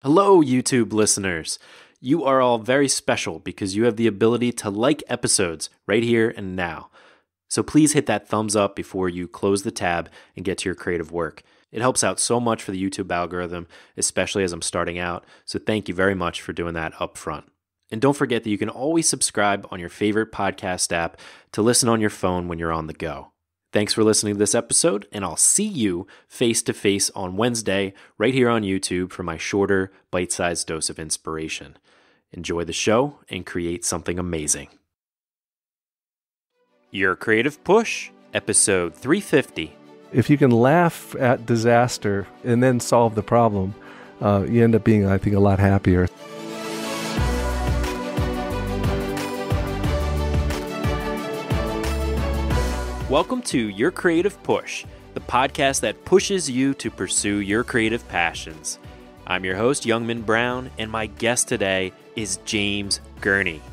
Hello, YouTube listeners. You are all very special because you have the ability to like episodes right here and now. So please hit that thumbs up before you close the tab and get to your creative work. It helps out so much for the YouTube algorithm, especially as I'm starting out. So thank you very much for doing that up front. And don't forget that you can always subscribe on your favorite podcast app to listen on your phone when you're on the go. Thanks for listening to this episode, and I'll see you face-to-face on Wednesday right here on YouTube for my shorter, bite-sized dose of inspiration. Enjoy the show and create something amazing. Your Creative Push, episode 350. If you can laugh at disaster and then solve the problem, you end up being, I think, a lot happier. Welcome to Your Creative Push, the podcast that pushes you to pursue your creative passions. I'm your host, Youngman Brown, and my guest today is James Gurney.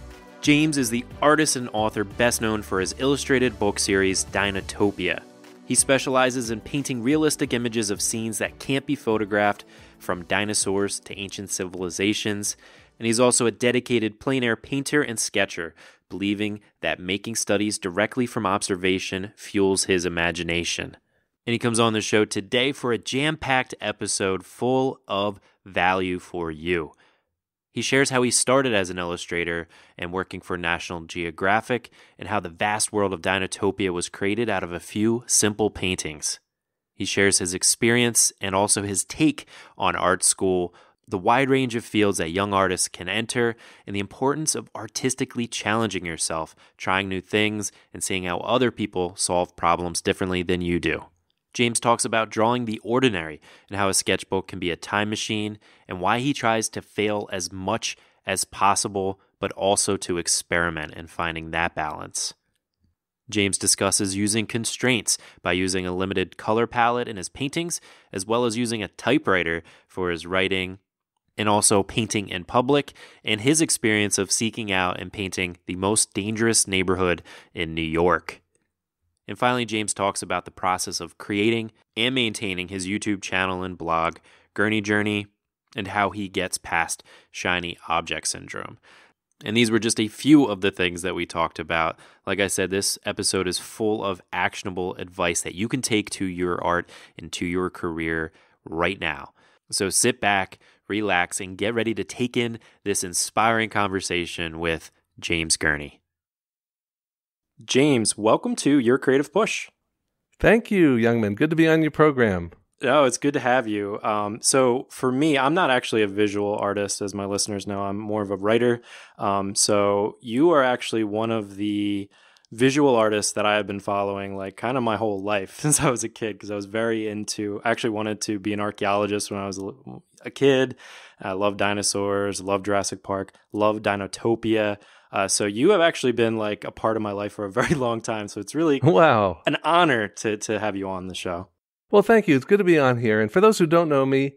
James is the artist and author best known for his illustrated book series, Dinotopia. He specializes in painting realistic images of scenes that can't be photographed, from dinosaurs to ancient civilizations, and he's also a dedicated plein air painter and sketcher, believing that making studies directly from observation fuels his imagination. And he comes on the show today for a jam-packed episode full of value for you. He shares how he started as an illustrator and working for National Geographic, and how the vast world of Dinotopia was created out of a few simple paintings. He shares his experience and also his take on art school, the wide range of fields that young artists can enter, and the importance of artistically challenging yourself, trying new things, and seeing how other people solve problems differently than you do. James talks about drawing the ordinary and how a sketchbook can be a time machine, and why he tries to fail as much as possible, but also to experiment and finding that balance. James discusses using constraints by using a limited color palette in his paintings, as well as using a typewriter for his writing, and also painting in public, and his experience of seeking out and painting the most dangerous neighborhood in New York. And finally, James talks about the process of creating and maintaining his YouTube channel and blog, Gurney Journey, and how he gets past shiny object syndrome. And these were just a few of the things that we talked about. Like I said, this episode is full of actionable advice that you can take to your art and to your career right now. So sit back, relax, and get ready to take in this inspiring conversation with James Gurney. James, welcome to Your Creative Push. Thank you, Youngman. Good to be on your program. Oh, it's good to have you. So for me, I'm not actually a visual artist, as my listeners know. I'm more of a writer. So you are actually one of the visual artists that I have been following like kind of my whole life since I was a kid, because I was very into, I actually wanted to be an archaeologist when I was a kid. I loved dinosaurs, loved Jurassic Park, loved Dinotopia. So you have actually been like a part of my life for a very long time. So it's really an honor to have you on the show. Well, thank you. It's good to be on here. And for those who don't know me,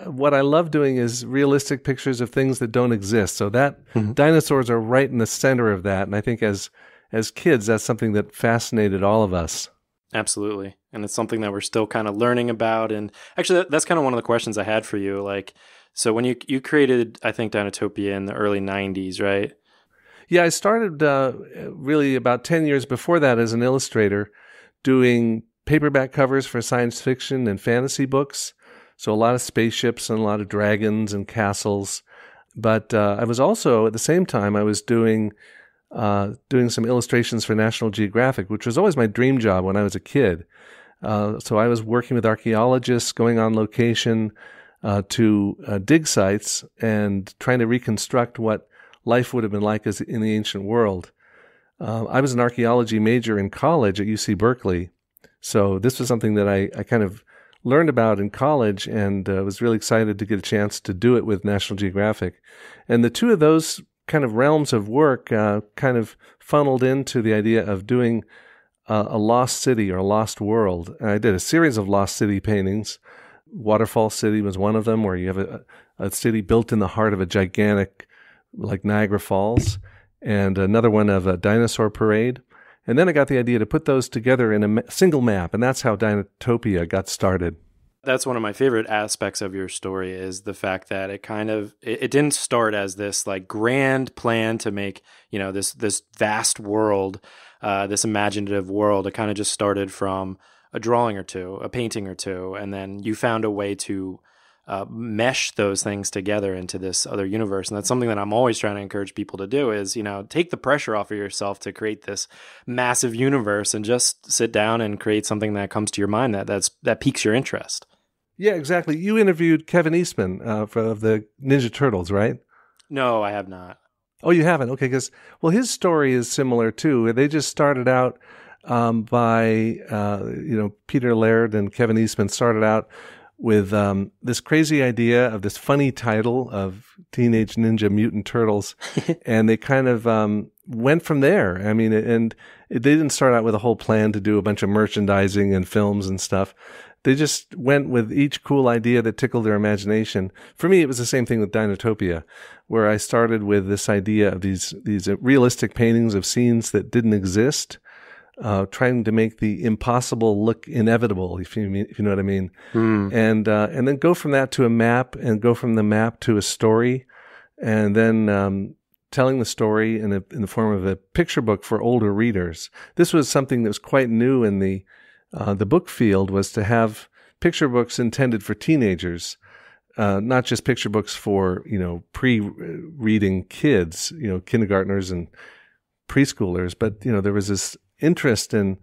what I love doing is realistic pictures of things that don't exist. So that dinosaurs are right in the center of that. And I think as kids, that's something that fascinated all of us. Absolutely. And it's something that we're still kind of learning about. And actually, that's kind of one of the questions I had for you. Like, so when you created, I think, Dinotopia in the early 90s, right? Yeah, I started really about 10 years before that as an illustrator, doing paperback covers for science fiction and fantasy books. So a lot of spaceships and a lot of dragons and castles. But I was also, at the same time, I was doing some illustrations for National Geographic, which was always my dream job when I was a kid. So I was working with archaeologists, going on location to dig sites and trying to reconstruct what life would have been like in the ancient world. I was an archaeology major in college at UC Berkeley, so this was something that I kind of learned about in college, and was really excited to get a chance to do it with National Geographic. And the two of those kind of realms of work kind of funneled into the idea of doing a lost city or a lost world. And I did a series of lost city paintings. Waterfall City was one of them, where you have a city built in the heart of a gigantic, like Niagara Falls, and another one of a dinosaur parade. And then I got the idea to put those together in a single map, and that's how Dinotopia got started. That's one of my favorite aspects of your story is the fact that it didn't start as this like grand plan to make, this vast world, this imaginative world. It kind of just started from a drawing or two, a painting or two, and then you found a way to mesh those things together into this other universe. And that's something that I'm always trying to encourage people to do is, take the pressure off of yourself to create this massive universe and just sit down and create something that comes to your mind that piques your interest. Yeah, exactly. You interviewed Kevin Eastman of the Ninja Turtles, right? No, I have not. Oh, you haven't? Okay, because, his story is similar too. They just started out by Peter Laird and Kevin Eastman started out with this crazy idea of this funny title of Teenage Ninja Mutant Turtles, and they kind of went from there. I mean, and they didn't start out with a whole plan to do a bunch of merchandising and films and stuff. They just went with each cool idea that tickled their imagination. For me, it was the same thing with Dinotopia, where I started with this idea of these realistic paintings of scenes that didn't exist, trying to make the impossible look inevitable, if you know what I mean. And then go from that to a map, and go from the map to a story, and then telling the story in the form of a picture book for older readers. This was something that was quite new in the book field, was to have picture books intended for teenagers, not just picture books for, pre-reading kids, kindergartners and preschoolers, but, there was this interest in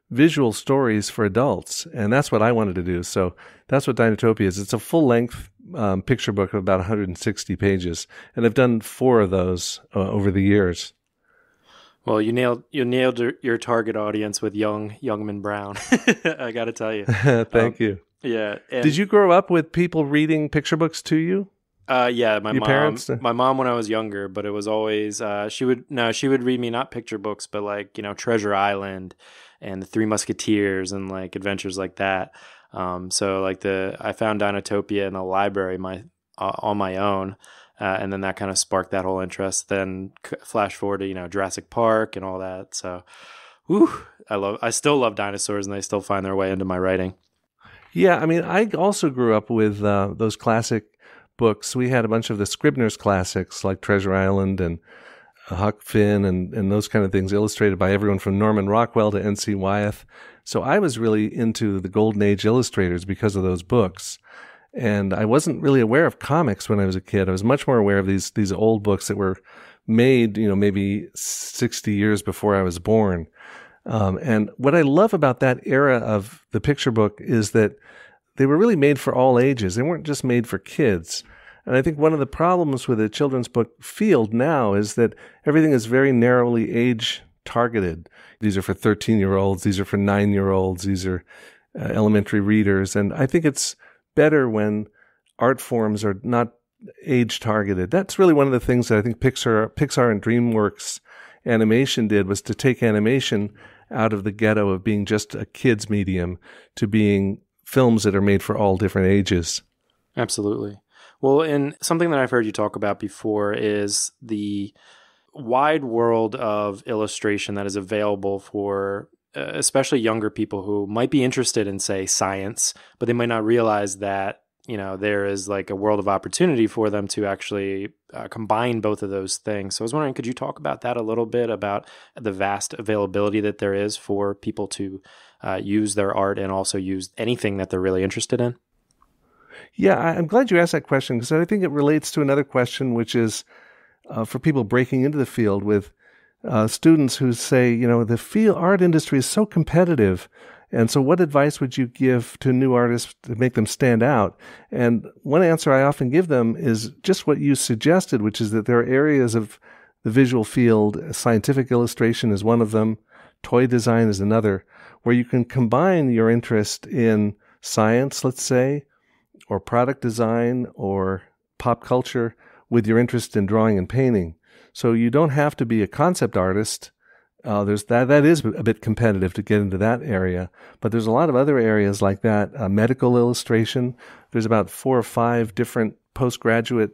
visual stories for adults, and that's what I wanted to do. So that's what Dinotopia is. It's a full-length picture book of about 160 pages, and I've done 4 of those over the years. Well, you nailed your target audience with Youngman Brown. I got to tell you. Thank you. Yeah. Did you grow up with people reading picture books to you? Yeah, my Your mom. Parents? My mom when I was younger, but it was always she would read me not picture books, but like Treasure Island and the Three Musketeers and like adventures like that. So like I found Dinotopia in a library on my own. And then that kind of sparked that whole interest. Then flash forward to, Jurassic Park and all that. So, I still love dinosaurs, and they still find their way into my writing. Yeah, I mean, I also grew up with those classic books. We had a bunch of the Scribner's classics like Treasure Island and Huck Finn and those kind of things, illustrated by everyone from Norman Rockwell to N.C. Wyeth. So I was really into the Golden Age illustrators because of those books. And I wasn't really aware of comics when I was a kid. I was much more aware of these old books that were made, maybe 60 years before I was born. And what I love about that era of the picture book is that they were really made for all ages. They weren't just made for kids. And I think one of the problems with the children's book field now is that everything is very narrowly age targeted. These are for 13-year-olds. These are for 9-year-olds. These are elementary readers. And I think it's better when art forms are not age targeted. That's really one of the things that I think Pixar and DreamWorks animation did, was to take animation out of the ghetto of being just a kid's medium to being films that are made for all different ages. Absolutely. Well, and something that I've heard you talk about before is the wide world of illustration that is available for especially younger people who might be interested in, say, science, but they might not realize that, there is like a world of opportunity for them to actually combine both of those things. So I was wondering, could you talk about that a little bit, about the vast availability that there is for people to use their art and also use anything that they're really interested in? Yeah, I'm glad you asked that question, because I think it relates to another question, which is for people breaking into the field with students who say, the art industry is so competitive. And so what advice would you give to new artists to make them stand out? And one answer I often give them is just what you suggested, which is that there are areas of the visual field, scientific illustration is one of them, toy design is another, where you can combine your interest in science, let's say, or product design or pop culture with your interest in drawing and painting. So you don't have to be a concept artist. There's that is a bit competitive to get into that area, but there's a lot of other areas like that. Medical illustration. There's about 4 or 5 different postgraduate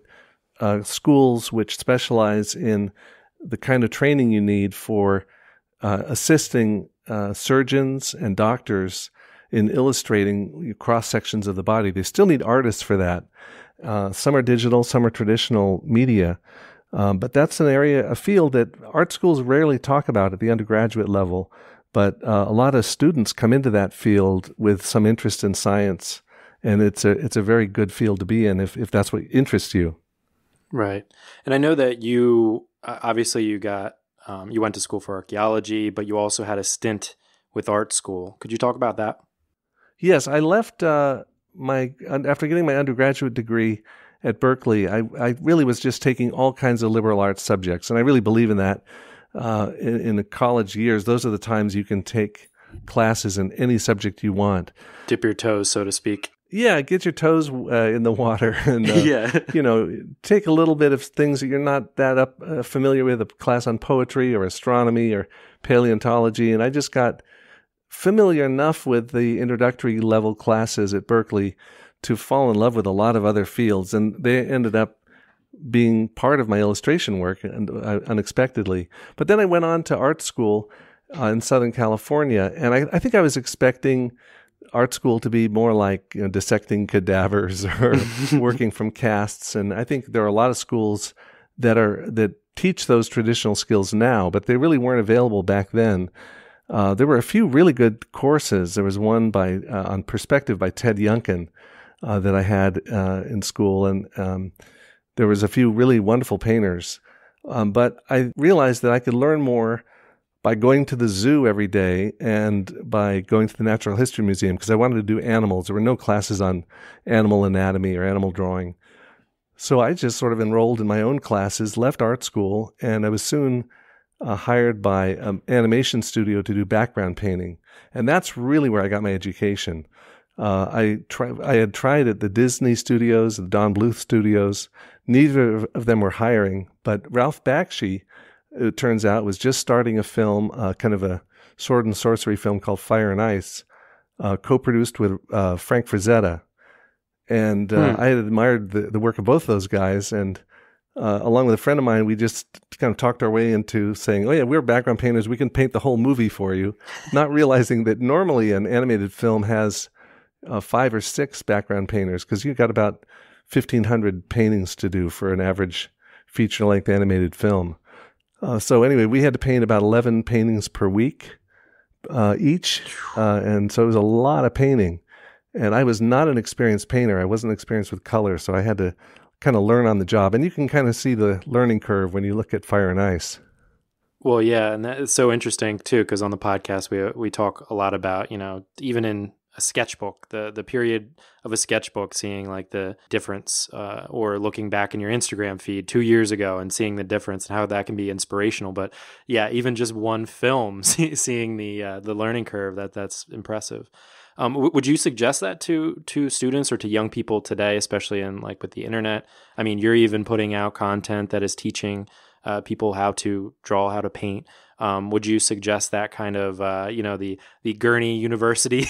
schools which specialize in the kind of training you need for assisting surgeons and doctors in illustrating cross sections of the body. They still need artists for that. Some are digital, some are traditional media. But that's a field that art schools rarely talk about at the undergraduate level. But a lot of students come into that field with some interest in science, and it's a very good field to be in if that's what interests you. Right. And I know that you, obviously you went to school for archaeology, but you also had a stint with art school. Could you talk about that? Yes, I left after getting my undergraduate degree at Berkeley. I really was just taking all kinds of liberal arts subjects, and I really believe in that. In the college years, those are the times you can take classes in any subject you want. Dip your toes, so to speak. Yeah, get your toes in the water and, take a little bit of things that you're not that familiar with, a class on poetry or astronomy or paleontology. And I just got familiar enough with the introductory level classes at Berkeley to fall in love with a lot of other fields. And they ended up being part of my illustration work unexpectedly. But then I went on to art school in Southern California, and I think I was expecting art school to be more like dissecting cadavers or working from casts. And I think there are a lot of schools that teach those traditional skills now, but they really weren't available back then. There were a few really good courses. There was one on perspective by Ted Youngkin that I had in school, and there was a few really wonderful painters. But I realized that I could learn more by going to the zoo every day and by going to the Natural History Museum, because I wanted to do animals. There were no classes on animal anatomy or animal drawing. So I just sort of enrolled in my own classes, left art school, and I was soon hired by an animation studio to do background painting. And that's really where I got my education. I had tried at the Disney studios, the Don Bluth studios. Neither of them were hiring, but Ralph Bakshi, it turns out, was just starting a film, kind of a sword and sorcery film called Fire and Ice, co-produced with Frank Frazetta. And I had admired the work of both those guys, and along with a friend of mine, we just kind of talked our way into saying, oh yeah, we're background painters, we can paint the whole movie for you, not realizing that normally an animated film has 5 or 6 background painters, because you've got about 1,500 paintings to do for an average feature-length animated film. So anyway, we had to paint about 11 paintings per week each, and so it was a lot of painting. And I was not an experienced painter. I wasn't experienced with color, so I had to kind of learn on the job. And you can kind of see the learning curve when you look at Fire and Ice. Well, yeah, and that is so interesting too, because on the podcast we talk a lot about, even in a sketchbook, the period of a sketchbook, seeing like the difference, or looking back in your Instagram feed 2 years ago and seeing the difference and how that can be inspirational. But yeah, even just one film, seeing the learning curve, that's impressive. Would you suggest that to students or to young people today, especially in like with the internet? I mean, you're even putting out content that is teaching people how to draw, how to paint. Would you suggest that kind of, the Gurney University,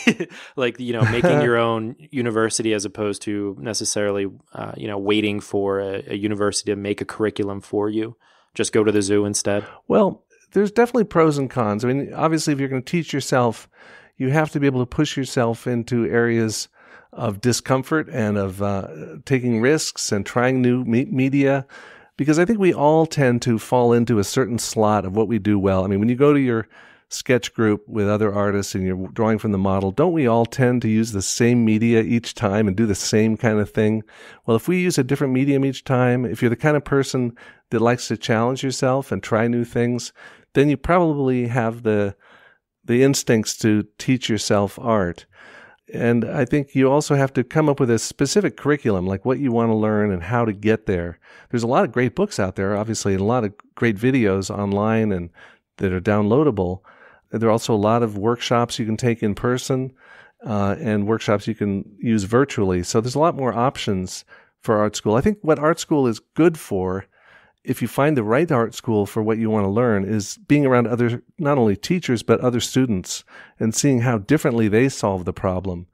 like, making your own university as opposed to necessarily, waiting for a university to make a curriculum for you? Just go to the zoo instead? Well, there's definitely pros and cons. I mean, obviously, if you're going to teach yourself, you have to be able to push yourself into areas of discomfort and of taking risks and trying new media, because I think we all tend to fall into a certain slot of what we do well. I mean, when you go to your sketch group with other artists and you're drawing from the model, don't we all tend to use the same media each time and do the same kind of thing? Well, if we use a different medium each time, if you're the kind of person that likes to challenge yourself and try new things, then you probably have the instincts to teach yourself art. And I think you also have to come up with a specific curriculum, like what you want to learn and how to get there. There's a lot of great books out there, obviously, and a lot of great videos online and that are downloadable. There are also a lot of workshops you can take in person and workshops you can use virtually. So there's a lot more options for art school. I think what art school is good for, if you find the right art school for what you want to learn, is being around other, not only teachers, but other students and seeing how differently they solve the problem.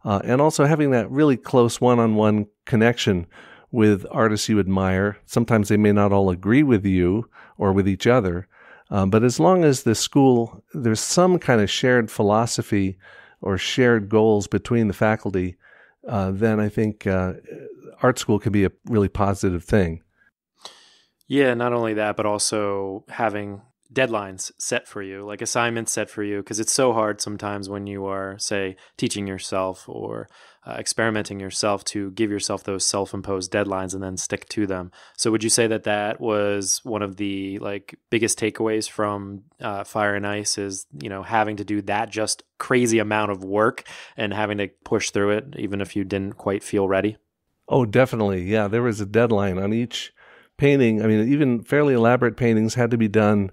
And also having that really close one-on-one connection with artists you admire. Sometimes they may not all agree with you or with each other, but as long as the school, there's some kind of shared philosophy or shared goals between the faculty, then I think art school can be a really positive thing. Yeah, not only that, but also having deadlines set for you, like assignments set for you, because it's so hard sometimes when you are, say, teaching yourself or experimenting yourself to give yourself those self-imposed deadlines and then stick to them. So would you say that that was one of the like biggest takeaways from Fire and Ice is, having to do that just crazy amount of work and having to push through it, even if you didn't quite feel ready? Oh, definitely. Yeah, there was a deadline on each painting. I mean, even fairly elaborate paintings had to be done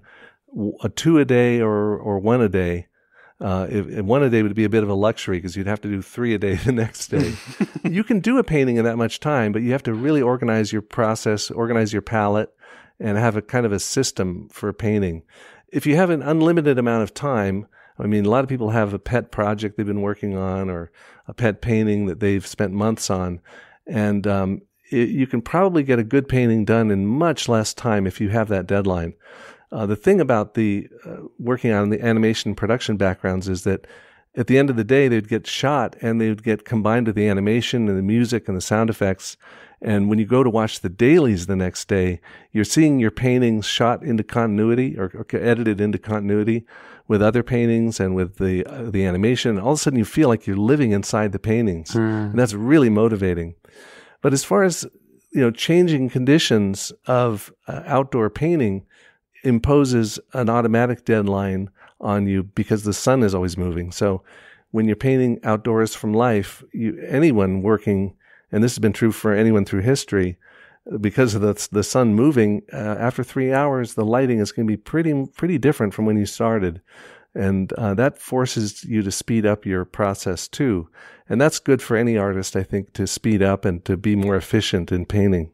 two a day or one a day. If one a day would be a bit of a luxury because you'd have to do three a day the next day. You can do a painting in that much time, but you have to really organize your process, organize your palette, and have a kind of a system for painting. If you have an unlimited amount of time, I mean, a lot of people have a pet project they've been working on or a pet painting that they've spent months on, and you can probably get a good painting done in much less time if you have that deadline. The thing about the working on the animation production backgrounds is that at the end of the day, they'd get shot and they would get combined with the animation and the music and the sound effects. And when you go to watch the dailies the next day, you're seeing your paintings shot into continuity or edited into continuity with other paintings and with the animation. And all of a sudden, you feel like you're living inside the paintings. And that's really motivating. But as far as, changing conditions of outdoor painting imposes an automatic deadline on you because the sun is always moving. So when you're painting outdoors from life, anyone working, and this has been true for anyone through history, because of the sun moving, after 3 hours, the lighting is going to be pretty different from when you started. And that forces you to speed up your process too. And that's good for any artist, I think, to speed up and to be more efficient in painting.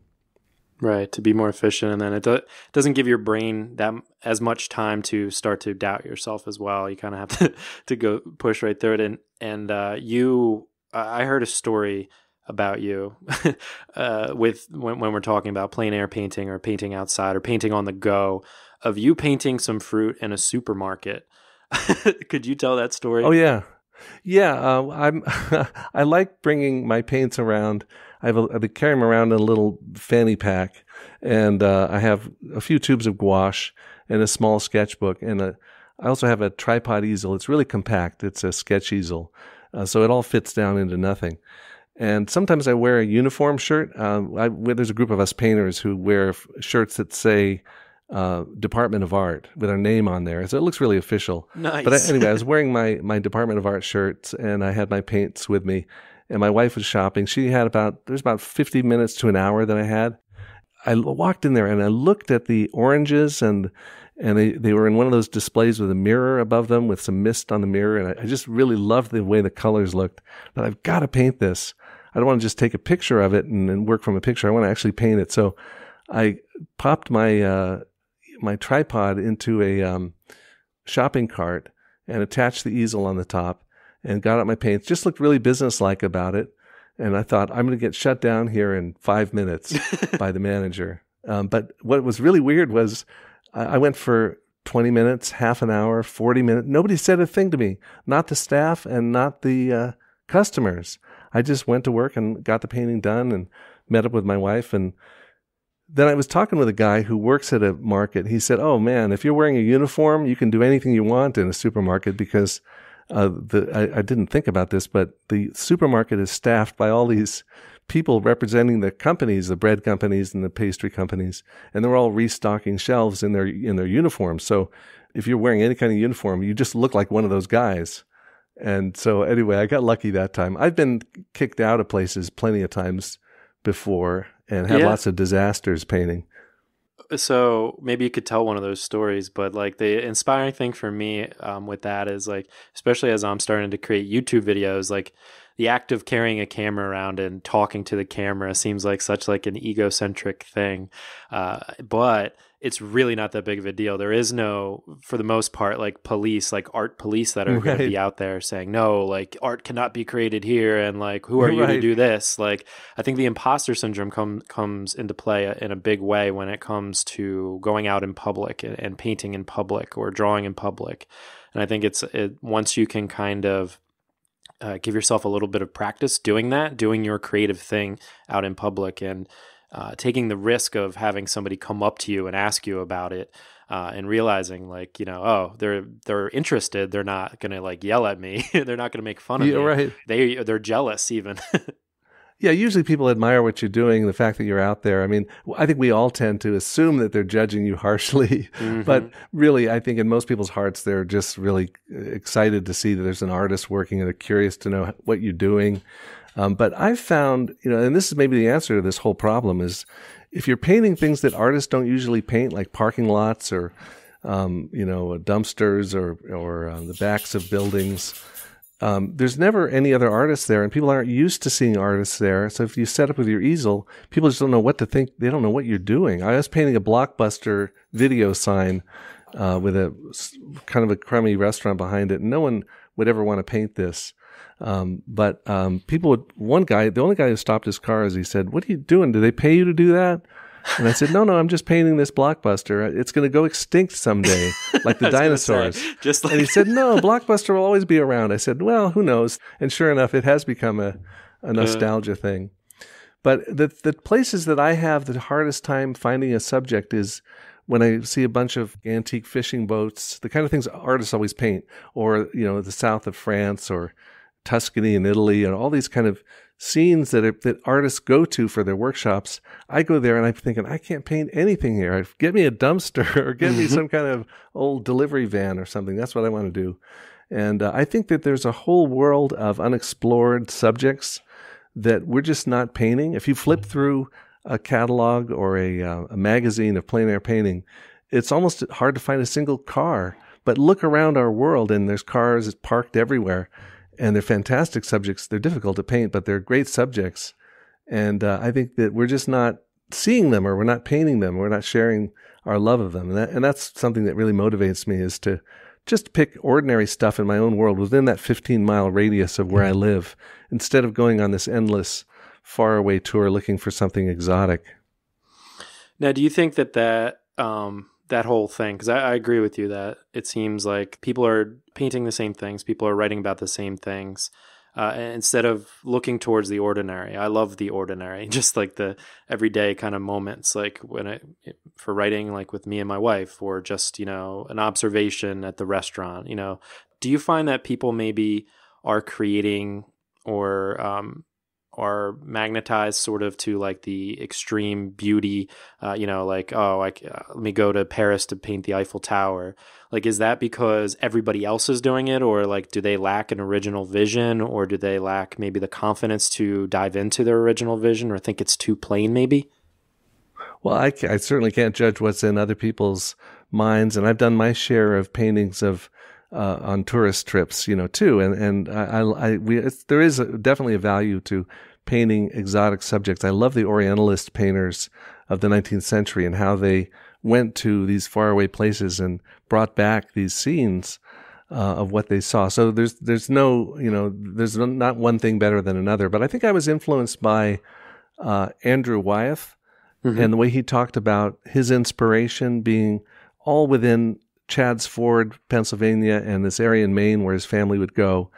Right, to be more efficient. And then it doesn't give your brain that as much time to start to doubt yourself as well. You kind of have to go push right through it. And I heard a story about you with when we're talking about plein air painting or painting outside or painting on the go, of you painting some fruit in a supermarket. Could you tell that story? Oh yeah. I'm I like bringing my paints around. I carry them around in a little fanny pack, and I have a few tubes of gouache and a small sketchbook, and I also have a tripod easel. It's really compact. It's a sketch easel, so it all fits down into nothing. And sometimes I wear a uniform shirt. There's a group of us painters who wear shirts that say Department of Art with our name on there. So it looks really official. Nice. But anyway, I was wearing my Department of Art shirts, and I had my paints with me, and my wife was shopping. There's about 50 minutes to an hour that I had. I walked in there and I looked at the oranges, and they were in one of those displays with a mirror above them with some mist on the mirror. And I just really loved the way the colors looked. But I've got to paint this. I don't want to just take a picture of it and work from a picture. I want to actually paint it. So I popped my tripod into a shopping cart and attached the easel on the top and got out my paints. Just looked really businesslike about it. And I thought, I'm going to get shut down here in 5 minutes by the manager. But what was really weird was I went for 20 minutes, half an hour, 40 minutes. Nobody said a thing to me, not the staff and not the customers. I just went to work and got the painting done and met up with my wife. And then I was talking with a guy who works at a market. He said, oh man, if you're wearing a uniform, you can do anything you want in a supermarket because I didn't think about this, but the supermarket is staffed by all these people representing the companies, the bread companies and the pastry companies, and they're all restocking shelves in their uniforms. So if you're wearing any kind of uniform, you just look like one of those guys. And so anyway, I got lucky that time. I've been kicked out of places plenty of times before and had lots of disasters painting. So maybe you could tell one of those stories, but like the inspiring thing for me with that is like, especially as I'm starting to create YouTube videos, like the act of carrying a camera around and talking to the camera seems like such like an egocentric thing. But it's really not that big of a deal. There is no, for the most part, like police, like art police that are going to be out there saying, no, like art cannot be created here. And like, who are you to do this? Like, I think the imposter syndrome comes into play in a big way when it comes to going out in public and painting in public or drawing in public. And I think once you can kind of give yourself a little bit of practice doing that, doing your creative thing out in public, and taking the risk of having somebody come up to you and ask you about it, and realizing like, oh, they're interested. They're not going to like yell at me. They're not going to make fun of me. Right. They're jealous even. Yeah, usually people admire what you're doing, the fact that you're out there. I mean, I think we all tend to assume that they're judging you harshly, but really, I think in most people's hearts, they're just really excited to see that there's an artist working and they're curious to know what you're doing. But I've found, and this is maybe the answer to this whole problem, is if you're painting things that artists don't usually paint, like parking lots or, dumpsters or the backs of buildings, there's never any other artists there, and people aren't used to seeing artists there. So if you set up with your easel, people just don't know what to think. They don't know what you're doing. I was painting a Blockbuster video sign with a kind of a crummy restaurant behind it, and no one would ever want to paint this. But people would. The only guy who stopped his car, he said, "What are you doing? Do they pay you to do that?" And I said, no, I'm just painting this Blockbuster. It's going to go extinct someday, like the dinosaurs. And he said, no, Blockbuster will always be around. I said, well, who knows? And sure enough, it has become a nostalgia thing. But the places that I have the hardest time finding a subject is when I see a bunch of antique fishing boats, the kind of things artists always paint, or, the south of France or Tuscany in Italy, and all these kind of scenes that artists go to for their workshops. I go there and I'm thinking, I can't paint anything here. Get me a dumpster or get me some kind of old delivery van or something. That's what I want to do. And I think that there's a whole world of unexplored subjects that we're just not painting. If you flip through a catalog or a magazine of plein air painting, it's almost hard to find a single car. But look around our world and there's cars parked everywhere. And they're fantastic subjects. They're difficult to paint, but they're great subjects. And I think that we're just not seeing them, or we're not painting them. We're not sharing our love of them. And that's something that really motivates me, is to just pick ordinary stuff in my own world within that 15-mile radius of where I live, instead of going on this endless, faraway tour looking for something exotic. Now, do you think that whole thing, because I agree with you that it seems like people are painting the same things, people are writing about the same things, instead of looking towards the ordinary. I love the ordinary, just like the everyday kind of moments, like for writing, like with me and my wife, or just, an observation at the restaurant. Do you find that people maybe are creating or are magnetized sort of to like the extreme beauty, let me go to Paris to paint the Eiffel Tower. Like, is that because everybody else is doing it, or like, do they lack an original vision, or do they lack maybe the confidence to dive into their original vision, or think it's too plain maybe? Well, I certainly can't judge what's in other people's minds, and I've done my share of paintings on tourist trips, too. And there is definitely a value to painting exotic subjects. I love the Orientalist painters of the 19th century and how they went to these faraway places and brought back these scenes of what they saw. So there's not one thing better than another. But I think I was influenced by Andrew Wyeth and the way he talked about his inspiration being all within Chadds Ford, Pennsylvania, and this area in Maine where his family would go,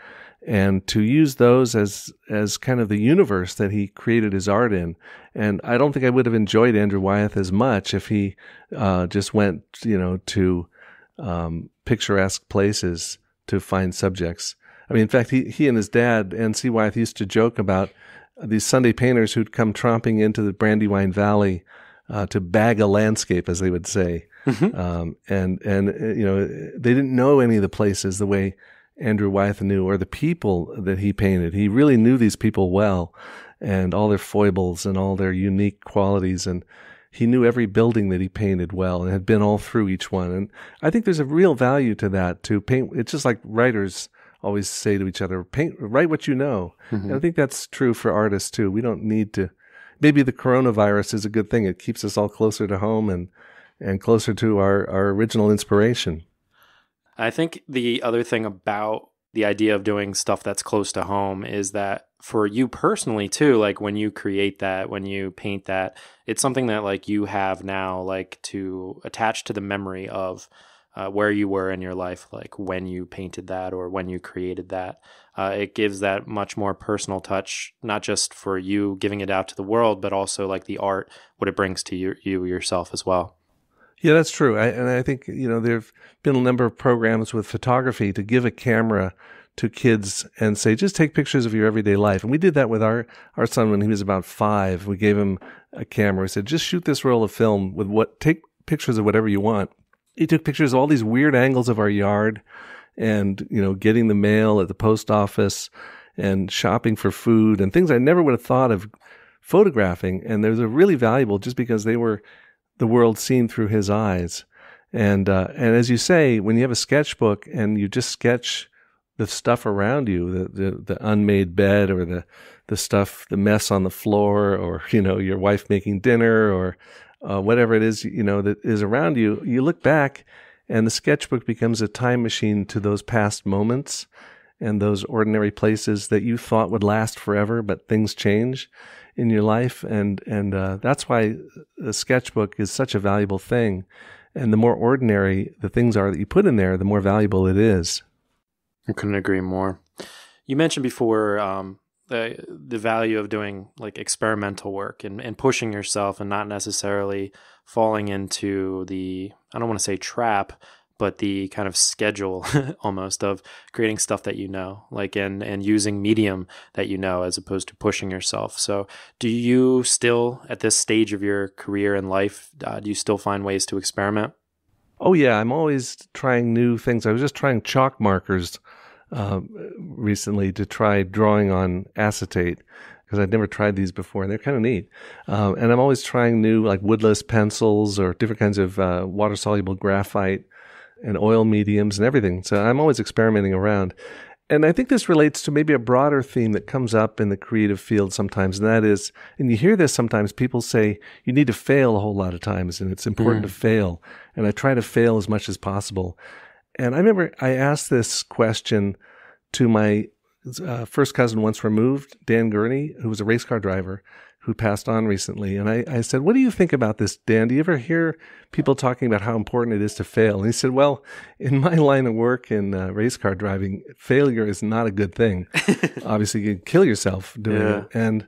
and to use those as kind of the universe that he created his art in. And I don't think I would have enjoyed Andrew Wyeth as much if he just went, to picturesque places to find subjects. I mean, in fact, he and his dad, N.C. Wyeth, used to joke about these Sunday painters who'd come tromping into the Brandywine Valley to bag a landscape, as they would say. And they didn't know any of the places the way Andrew Wyeth knew, or the people that he painted. He really knew these people well, and all their foibles and all their unique qualities. And he knew every building that he painted well and had been all through each one. And I think there's a real value to that, to paint. It's just like writers always say to each other, write what you know. And I think that's true for artists too. We don't need to, maybe the coronavirus is a good thing. It keeps us all closer to home and closer to our original inspiration. I think the other thing about the idea of doing stuff that's close to home is that for you personally too, like when you create that, when you paint that, it's something that like you have now, like to attach to the memory of where you were in your life, like when you painted that or when you created that. it gives that much more personal touch, not just for you giving it out to the world, but also like the art, what it brings to you yourself as well. Yeah, that's true. And I think, there have been a number of programs with photography to give a camera to kids and say, just take pictures of your everyday life. And we did that with our son when he was about 5. We gave him a camera. We said, just shoot this roll of film take pictures of whatever you want. He took pictures of all these weird angles of our yard and, getting the mail at the post office and shopping for food and things I never would have thought of photographing. And those are really valuable just because they were the world seen through his eyes. And as you say, when you have a sketchbook and you just sketch the stuff around you, the unmade bed or the stuff, the mess on the floor, or, your wife making dinner, or whatever it is, that is around you, you look back and the sketchbook becomes a time machine to those past moments and those ordinary places that you thought would last forever, but things change in your life. And that's why a sketchbook is such a valuable thing. And the more ordinary the things are that you put in there, the more valuable it is. I couldn't agree more. You mentioned before the value of doing like experimental work and pushing yourself and not necessarily falling into the, I don't want to say trap, but the kind of schedule almost of creating stuff that and using medium that as opposed to pushing yourself. So do you still, at this stage of your career and life, do you still find ways to experiment? Oh, yeah. I'm always trying new things. I was just trying chalk markers recently to try drawing on acetate because I'd never tried these before, and they're kind of neat. And I'm always trying new like woodless pencils or different kinds of water-soluble graphite and oil mediums and everything. So I'm always experimenting around. And I think this relates to maybe a broader theme that comes up in the creative field sometimes, and that is, and you hear this sometimes, people say you need to fail a whole lot of times, and it's important to fail. And I try to fail as much as possible. And I remember I asked this question to my first cousin once removed, Dan Gurney, who was a race car driver who passed on recently. And I said, what do you think about this, Dan? Do you ever hear people talking about how important it is to fail? And he said, well, in my line of work in race car driving, failure is not a good thing. Obviously, you can kill yourself doing it. And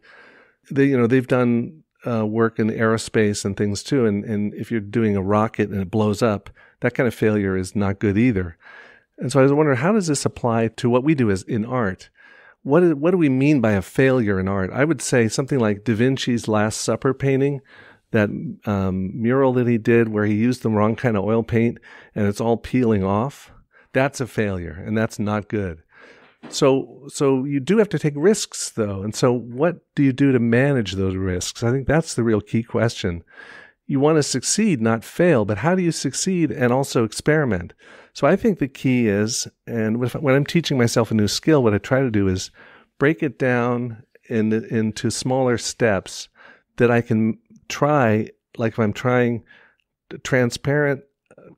they've done work in aerospace and things too. And if you're doing a rocket and it blows up, that kind of failure is not good either. And so I was wondering, how does this apply to what we do as in art? What do we mean by a failure in art? I would say something like Da Vinci's Last Supper painting, that mural that he did where he used the wrong kind of oil paint and it's all peeling off. That's a failure, and that's not good. So you do have to take risks, though. And so what do you do to manage those risks? I think that's the real key question. You want to succeed, not fail, but how do you succeed and also experiment? So I think the key is, and when I'm teaching myself a new skill, what I try to do is break it down into smaller steps that I can try, like if I'm trying transparent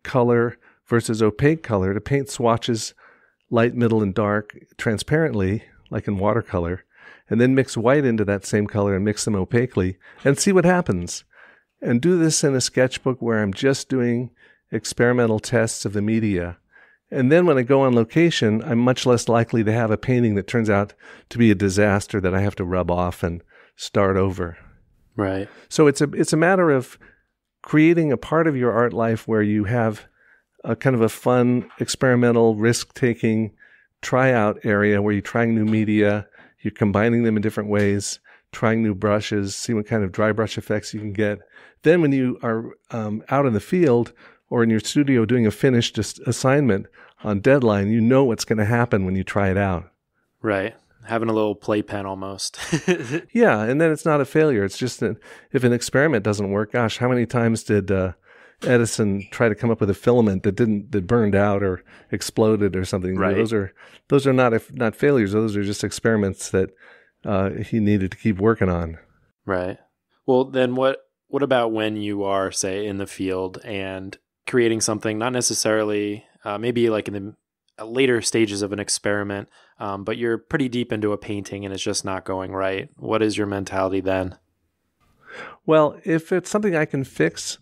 color versus opaque color, to paint swatches, light, middle, and dark, transparently, like in watercolor, and then mix white into that same color and mix them opaquely, and see what happens. And do this in a sketchbook where I'm just doing experimental tests of the media. And then when I go on location, I'm much less likely to have a painting that turns out to be a disaster that I have to rub off and start over. Right. So it's a matter of creating a part of your art life where you have a kind of a fun, experimental, risk-taking tryout area where you're trying new media, you're combining them in different ways, trying new brushes, see what kind of dry brush effects you can get. Then when you are out in the field or in your studio doing a finished assignment on deadline, you know what's going to happen when you try it out. Right. Having a little playpen almost. Yeah, and then it's not a failure. It's just that if an experiment doesn't work, gosh, how many times did Edison try to come up with a filament that burned out or exploded or something? Right. Those are not failures. Those are just experiments that he needed to keep working on. Right. Well, then what about when you are, say, in the field and creating something, not necessarily maybe like in the later stages of an experiment, but you're pretty deep into a painting and it's just not going right. What is your mentality then? Well, if it's something I can fix,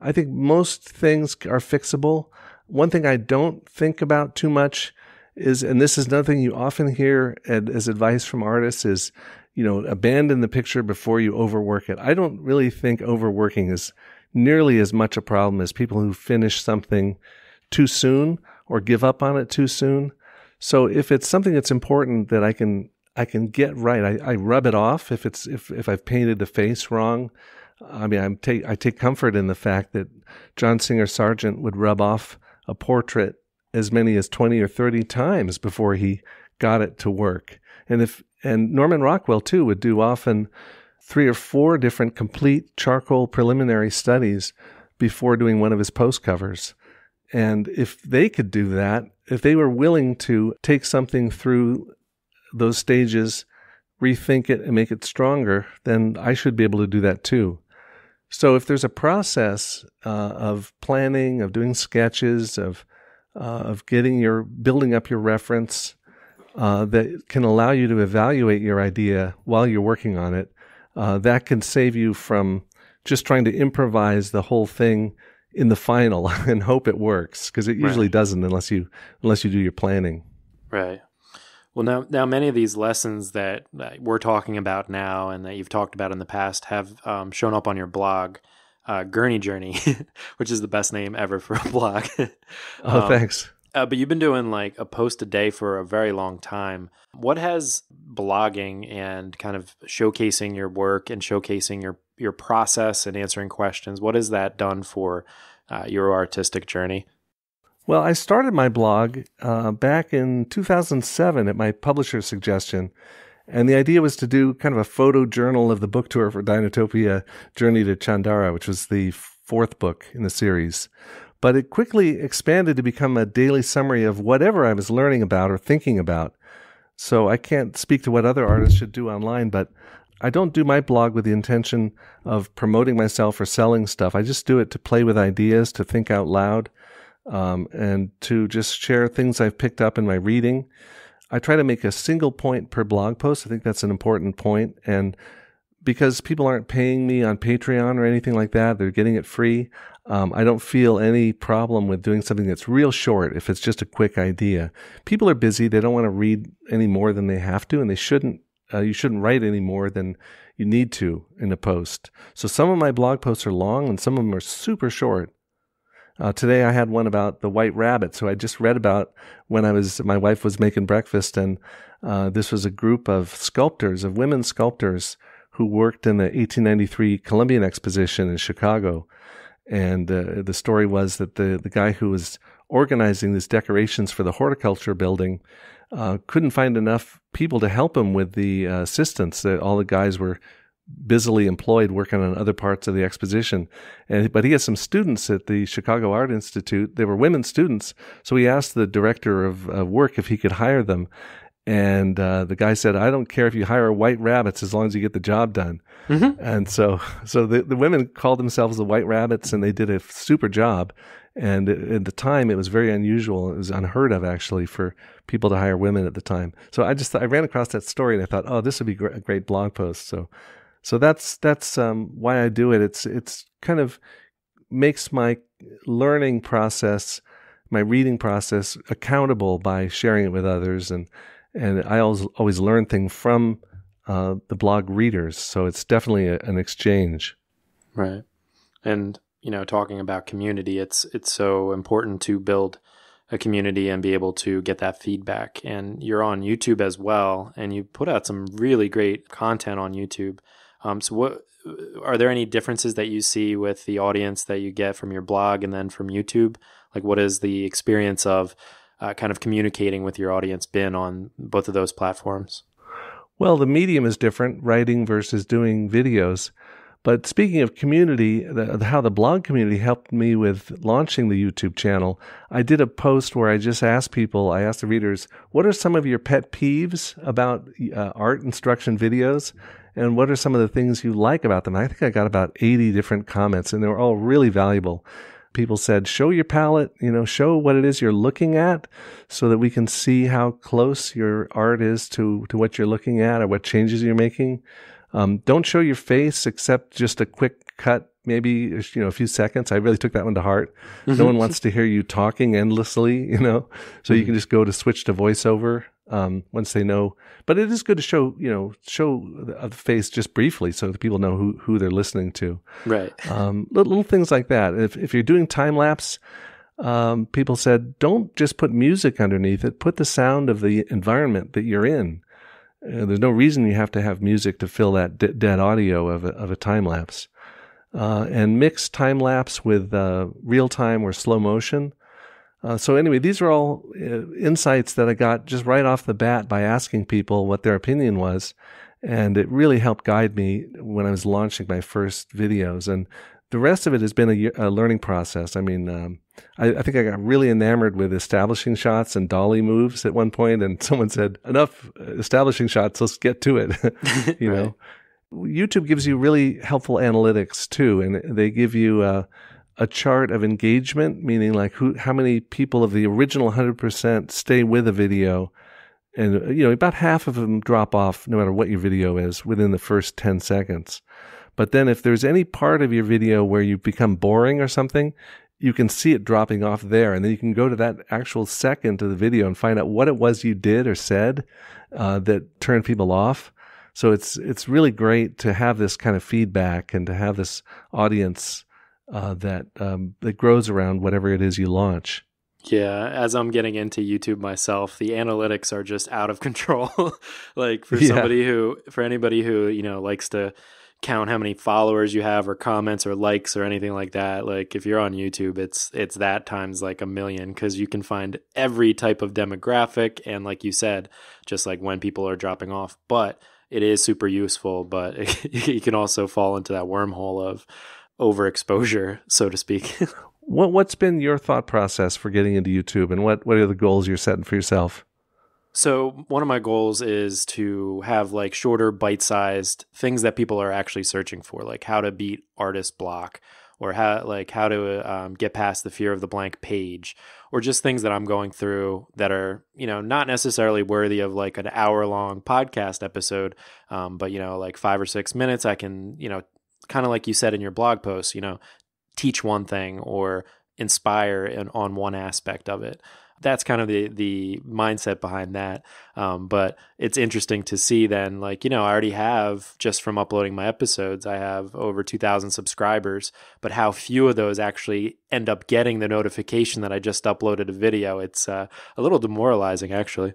I think most things are fixable. One thing I don't think about too much is, and this is another thing you often hear as advice from artists, is, abandon the picture before you overwork it. I don't really think overworking is nearly as much a problem as people who finish something too soon or give up on it too soon. So if it's something that's important that I can get right, I rub it off. If I've painted the face wrong, I mean, I take comfort in the fact that John Singer Sargent would rub off a portrait as many as 20 or 30 times before he got it to work. And Norman Rockwell too would do often 3 or 4 different complete charcoal preliminary studies before doing one of his post covers. And if they could do that, if they were willing to take something through those stages, rethink it and make it stronger, then I should be able to do that too. So if there's a process of planning, of doing sketches, of building up your reference, that can allow you to evaluate your idea while you're working on it, that can save you from just trying to improvise the whole thing in the final and hope it works, because it usually doesn't unless you do your planning. Right. Well, now many of these lessons that we're talking about now and that you've talked about in the past have shown up on your blog, Gurney Journey, which is the best name ever for a blog. Oh, thanks. But you've been doing like a post a day for a very long time. What has blogging and kind of showcasing your work and showcasing your process and answering questions, what has that done for your artistic journey? Well, I started my blog back in 2007 at my publisher's suggestion. And the idea was to do kind of a photo journal of the book tour for Dinotopia, Journey to Chandara, which was the 4th book in the series. But it quickly expanded to become a daily summary of whatever I was learning about or thinking about. So I can't speak to what other artists should do online, but I don't do my blog with the intention of promoting myself or selling stuff. I just do it to play with ideas, to think out loud, and to just share things I've picked up in my reading. I try to make a single point per blog post. I think that's an important point. And because people aren't paying me on Patreon or anything like that, they're getting it free. I don't feel any problem with doing something that's real short if it's just a quick idea. People are busy. They don't want to read any more than they have to, and they shouldn't. You shouldn't write any more than you need to in a post. So some of my blog posts are long and some of them are super short. Today I had one about the white rabbit. So I just read about when my wife was making breakfast, and this was a group of sculptors, of women sculptors who worked in the 1893 Columbian Exposition in Chicago. And the story was that the guy who was organizing these decorations for the horticulture building couldn't find enough people to help him with the assistants. All the guys were busily employed working on other parts of the exposition. But he had some students at the Chicago Art Institute. They were women students. So he asked the director of work if he could hire them. And the guy said, "I don't care if you hire white rabbits as long as you get the job done." Mm-hmm. And so the women called themselves the White Rabbits, and they did a super job. And at the time, it was very unusual. It was unheard of, actually, for people to hire women at the time. So I ran across that story, and I thought, oh, this would be a great blog post. So that's why I do it. It's kind of makes my learning process, my reading process, accountable by sharing it with others, and I always learn things from the blog readers. So it's definitely an exchange. Right. And, talking about community, it's so important to build a community and be able to get that feedback. And you're on YouTube as well, and you put out some really great content on YouTube. So what are there any differences that you see with the audience that you get from your blog and then from YouTube? Like, what is the experience of kind of communicating with your audience been on both of those platforms? Well, the medium is different, writing versus doing videos. But speaking of community, how the blog community helped me with launching the YouTube channel, I did a post where I just asked the readers, what are some of your pet peeves about art instruction videos? And what are some of the things you like about them? I think I got about 80 different comments, and they were all really valuable. People said, show your palette, show what it is you're looking at so that we can see how close your art is to what you're looking at or what changes you're making. Don't show your face except just a quick cut maybe, a few seconds. I really took that one to heart. No one wants to hear you talking endlessly, so you can just go to switch to voiceover once they know. But it is good to show the face just briefly so that people know who they're listening to. Right. Little things like that. If you're doing time lapse, people said, don't just put music underneath it. Put the sound of the environment that you're in. There's no reason you have to have music to fill that dead audio of a time lapse. And mix time lapse with real time or slow motion. So anyway, these are all insights that I got just right off the bat by asking people what their opinion was. And it really helped guide me when I was launching my first videos. And the rest of it has been a learning process. I mean, I think I got really enamored with establishing shots and dolly moves at one point, and someone said, enough establishing shots, let's get to it. You know, YouTube gives you really helpful analytics too, and they give you a chart of engagement, meaning like how many people of the original 100% stay with a video. And, about half of them drop off no matter what your video is within the first 10 seconds. But then if there's any part of your video where you become boring or something, you can see it dropping off there. And then you can go to that actual second of the video and find out what it was you did or said that turned people off. So it's really great to have this kind of feedback and to have this audience that grows around whatever it is you launch. Yeah, as I'm getting into YouTube myself, the analytics are just out of control. Like for anybody who, likes to count how many followers you have or comments or likes or anything like that. Like if you're on YouTube, it's that times like 1 million, because you can find every type of demographic. And like you said, just like when people are dropping off, but it is super useful, but you can also fall into that wormhole of overexposure, so to speak. What's been your thought process for getting into YouTube, and what are the goals you're setting for yourself? So one of my goals is to have like shorter bite-sized things that people are actually searching for, like how to beat artist block, or how to get past the fear of the blank page, or just things that I'm going through that are, not necessarily worthy of like an hour-long podcast episode, but, like 5 or 6 minutes, I can, kind of like you said in your blog post, teach one thing or inspire on one aspect of it. That's kind of the mindset behind that. But it's interesting to see then, like, I already have, just from uploading my episodes, I have over 2,000 subscribers, but how few of those actually end up getting the notification that I just uploaded a video. It's a little demoralizing, actually.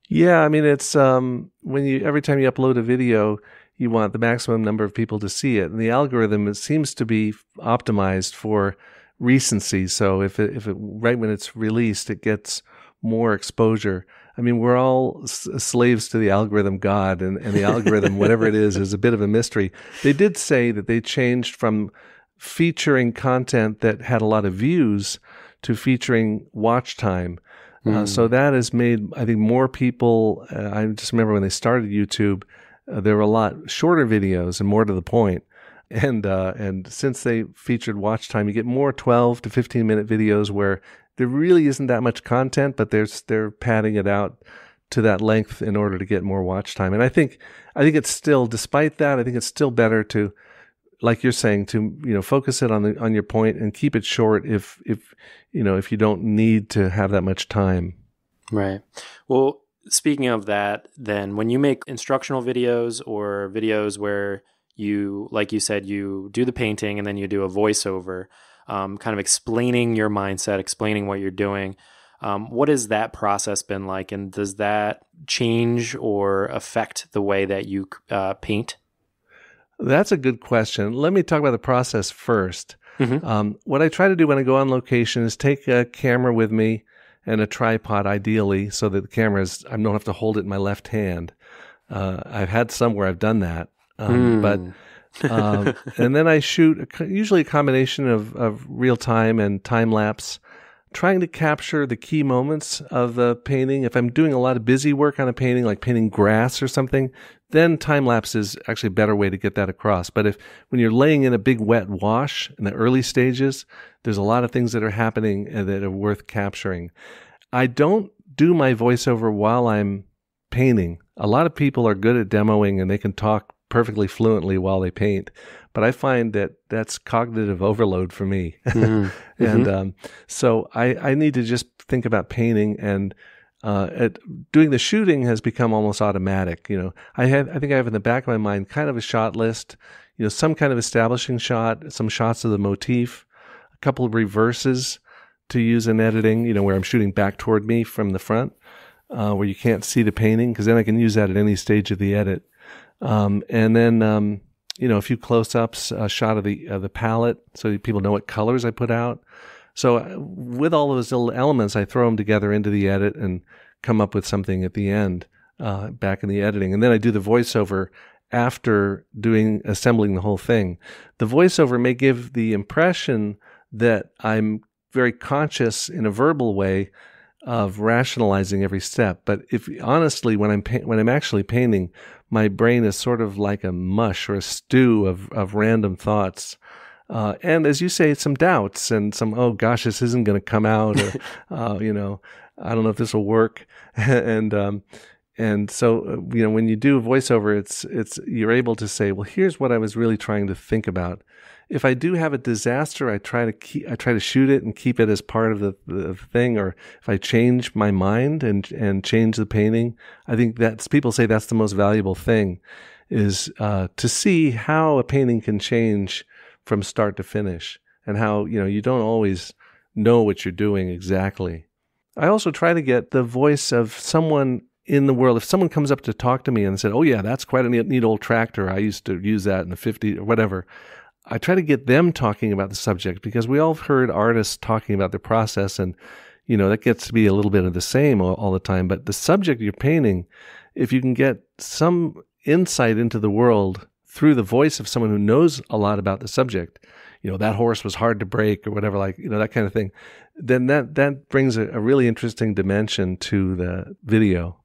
Yeah, I mean, it's every time you upload a video, you want the maximum number of people to see it. And the algorithm, it seems to be optimized for recency. So if it right when it's released, it gets more exposure. I mean, we're all slaves to the algorithm god, and the algorithm, whatever it is a bit of a mystery. They did say that they changed from featuring content that had a lot of views to featuring watch time. So that has made, I think, more people, I just remember when they started YouTube, there were a lot shorter videos and more to the point. And since they featured watch time, you get more 12 to 15 minute videos where there really isn't that much content, but they're padding it out to that length in order to get more watch time. And I think it's still, despite that, I think it's still better to, like you're saying, to focus it on your point and keep it short if you don't need to have that much time. Right. Well, speaking of that, then when you make instructional videos or videos where you, like you said, you do the painting and then you do a voiceover, kind of explaining your mindset, explaining what you're doing. What has that process been like? And does that change or affect the way that you paint? That's a good question. Let me talk about the process first. Mm-hmm. What I try to do when I go on location is take a camera with me and a tripod, ideally, so that the camera I don't have to hold it in my left hand. I've had some where I've done that. But and then I shoot usually a combination of real time and time lapse, trying to capture the key moments of the painting. If I'm doing a lot of busy work on a painting, like painting grass or something, then time lapse is actually a better way to get that across. But when you're laying in a big wet wash in the early stages, there's a lot of things that are happening that are worth capturing. I don't do my voiceover while I'm painting. A lot of people are good at demoing and they can talk perfectly fluently while they paint. But I find that that's cognitive overload for me. Mm-hmm. And so I need to just think about painting, and doing the shooting has become almost automatic. I think I have in the back of my mind kind of a shot list, some kind of establishing shot, some shots of the motif, a couple of reverses to use in editing, where I'm shooting back toward me from the front, where you can't see the painting, because then I can use that at any stage of the edit. And then, a few close-ups, a shot of the palette, so people know what colors I put out. So with all those little elements, I throw them together into the edit and come up with something at the end, back in the editing. And then I do the voiceover after assembling the whole thing. The voiceover may give the impression that I'm very conscious in a verbal way of rationalizing every step. But honestly, when I'm actually painting, my brain is sort of like a mush or a stew of random thoughts. And as you say, some doubts and some, oh gosh, this isn't going to come out, or, I don't know if this will work. And so, when you do a voiceover, you're able to say, well, here's what I was really trying to think about. If I do have a disaster, I try to shoot it and keep it as part of the thing. Or if I change my mind and change the painting, I think people say that's the most valuable thing, is to see how a painting can change from start to finish, and how, you don't always know what you're doing exactly. I also try to get the voice of someone in the world. If someone comes up to talk to me and said, oh yeah, that's quite a neat old tractor, I used to use that in the 50s or whatever, I try to get them talking about the subject, because we all heard artists talking about their process, and that gets to be a little bit of the same all the time. But the subject you're painting, if you can get some insight into the world through the voice of someone who knows a lot about the subject, that horse was hard to break or whatever, that kind of thing, then that brings a really interesting dimension to the video.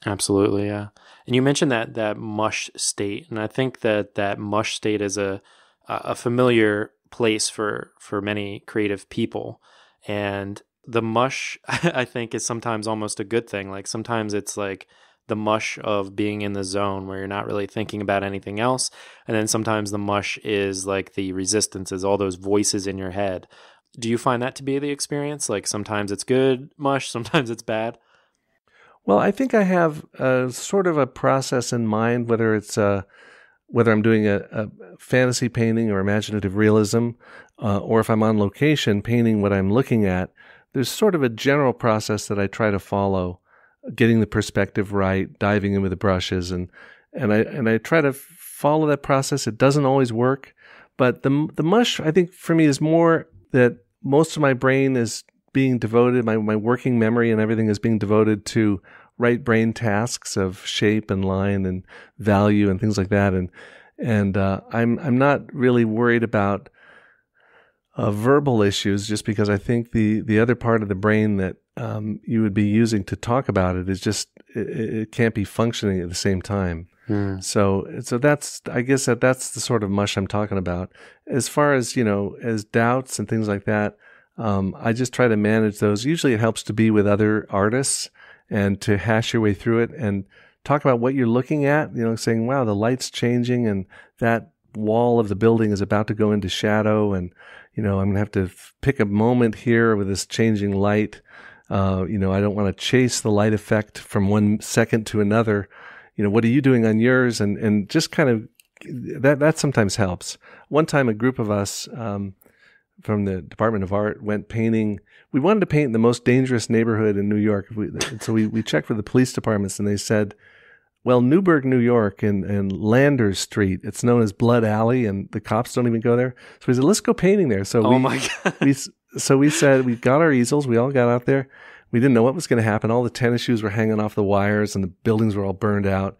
Absolutely, yeah. And you mentioned that mush state, and I think that mush state is a familiar place for many creative people. And the mush, I think, is sometimes almost a good thing. Like sometimes it's like the mush of being in the zone where you're not really thinking about anything else. And then sometimes the mush is like the resistances, all those voices in your head. Do you find that to be the experience? Like sometimes it's good mush, sometimes it's bad? Well, I think I have sort of a process in mind, whether I'm doing a fantasy painting or imaginative realism, or if I'm on location painting what I'm looking at. There's sort of a general process that I try to follow, getting the perspective right, diving in with the brushes, and I try to follow that process. It doesn't always work, but the mush, I think, for me is more that most of my brain is being devoted, my working memory and everything is being devoted to right brain tasks of shape and line and value and things like that, and I'm not really worried about verbal issues, just because I think the other part of the brain that you would be using to talk about it is just it can't be functioning at the same time. So that's, I guess that's the sort of mush I'm talking about. As far as as doubts and things like that, I just try to manage those. Usually it helps to be with other artists and to hash your way through it and talk about what you're looking at, saying, wow, the light's changing and that wall of the building is about to go into shadow, and I'm going to have to pick a moment here with this changing light. I don't want to chase the light effect from 1 second to another. What are you doing on yours? And just kind of that sometimes helps. One time a group of us from the Department of Art went painting. We wanted to paint the most dangerous neighborhood in New York. So we checked with the police departments, and they said, well, Newburgh, New York, and Landers Street, it's known as Blood Alley, and the cops don't even go there. So we said, let's go painting there. So my God. we said, we got our easels. We all got out there. We didn't know what was going to happen. All the tennis shoes were hanging off the wires, and the buildings were all burned out.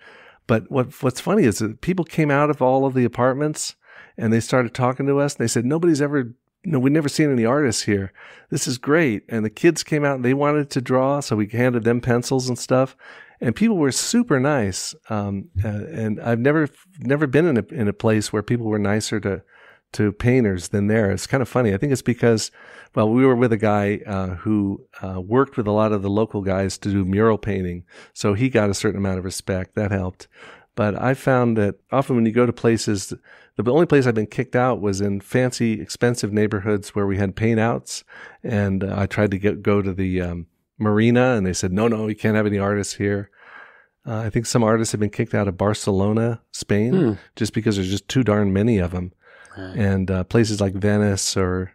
But what's funny is that people came out of all of the apartments, and they started talking to us. And they said, nobody's ever... we've never seen any artists here. This is great. And the kids came out and they wanted to draw, so we handed them pencils and stuff. And people were super nice. And I've never been in a place where people were nicer to painters than there. It's kind of funny. I think it's because, well, we were with a guy who worked with a lot of the local guys to do mural painting, so he got a certain amount of respect. That helped. But I found that often when you go to places, the only place I've been kicked out was in fancy, expensive neighborhoods where we had paint outs. And I tried to go to the marina, and they said, no, you can't have any artists here. I think some artists have been kicked out of Barcelona, Spain, just because there's just too darn many of them. Right. And places like Venice or,